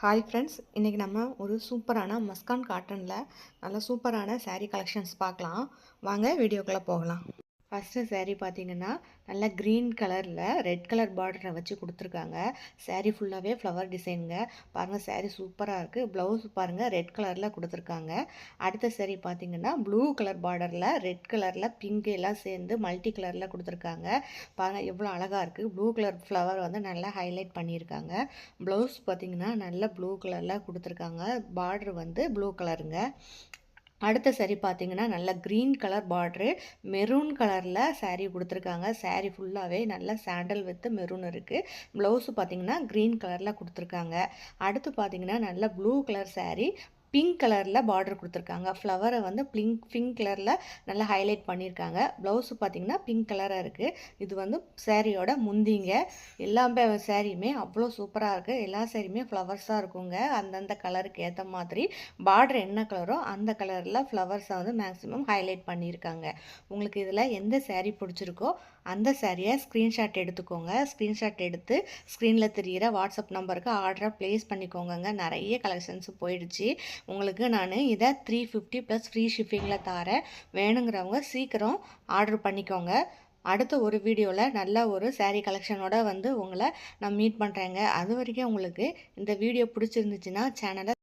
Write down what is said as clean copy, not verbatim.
Hi friends, இன்றைக்கி நம்ம ஒரு சூப்பரான மஸ்கான் காட்டனில் நல்ல சூப்பரான saree கலெக்ஷன்ஸ் பார்க்கலாம். வாங்க வீடியோக்குள்ளே போகலாம். ஃபஸ்ட்டு saree பார்த்தீங்கன்னா நல்லா க்ரீன் கலரில் ரெட் கலர் பார்டரை வச்சு கொடுத்துருக்காங்க. saree ஃபுல்லாகவே ஃப்ளவர் டிசைனுங்க. பாருங்கள், saree சூப்பராக இருக்குது. ப்ளவுஸ் பாருங்கள் ரெட் கலரில் கொடுத்துருக்காங்க. அடுத்த saree பார்த்தீங்கன்னா ப்ளூ கலர் பார்டரில் ரெட் கலரில் பிங்க் எல்லாம் சேர்ந்து மல்டி கலரில் கொடுத்துருக்காங்க. பாருங்கள் எவ்வளோ அழகாக இருக்குது. ப்ளூ கலர் ஃப்ளவர் வந்து நல்லா ஹைலைட் பண்ணியிருக்காங்க. ப்ளவுஸ் பார்த்தீங்கன்னா நல்ல ப்ளூ கலரில் கொடுத்துருக்காங்க. பார்டர் வந்து ப்ளூ கலருங்க. அடுத்த saree பார்த்தீங்கன்னா நல்ல க்ரீன் கலர் பார்ட்ரு மெரூன் கலரில் saree கொடுத்துருக்காங்க. saree ஃபுல்லாகவே நல்ல சாண்டல் வித் மெரூன் இருக்குது. ப்ளவுஸு பார்த்தீங்கன்னா க்ரீன் கலரில் கொடுத்துருக்காங்க. அடுத்து பார்த்தீங்கன்னா நல்ல ப்ளூ கலர் saree பிங்க் கலரில் பார்டர் கொடுத்துருக்காங்க. ஃப்ளவரை வந்து பிங்க் கலரில் நல்லா ஹைலைட் பண்ணியிருக்காங்க. ப்ளவுஸு பார்த்திங்கன்னா பிங்க் கலராக இருக்குது. இது வந்து சாரியோட முந்திங்க. எல்லா சாரியுமே அவ்வளோ சூப்பராக இருக்குது. எல்லா சாரியுமே ஃப்ளவர்ஸாக இருக்குங்க. அந்தந்த கலருக்கு ஏற்ற மாதிரி பார்டர் என்ன கலரோ அந்த கலரில் ஃப்ளவர்ஸை வந்து மேக்ஸிமம் ஹைலைட் பண்ணியிருக்காங்க. உங்களுக்கு இதில் எந்த சாரீ பிடிச்சிருக்கோ அந்த சாரியை ஸ்க்ரீன்ஷாட் எடுத்துக்கோங்க. ஸ்க்ரீன்ஷாட் எடுத்து ஸ்க்ரீனில் தெரிகிற வாட்ஸ்அப் நம்பருக்கு ஆர்டரை ப்ளேஸ் பண்ணிக்கோங்க. நிறைய கலெக்ஷன்ஸ் போயிடுச்சு. உங்களுக்கு நான் இதை 350 ப்ளஸ் ஃப்ரீ ஷிப்பிங்கில் தரேன். வேணுங்கிறவங்க சீக்கிரம் ஆர்டர் பண்ணிக்கோங்க. அடுத்த ஒரு வீடியோவில் நல்ல ஒரு saree கலெக்ஷனோட வந்து உங்களை நான் மீட் பண்ணுறேங்க. அது வரைக்கும் உங்களுக்கு இந்த வீடியோ பிடிச்சிருந்துச்சுன்னா சேனலை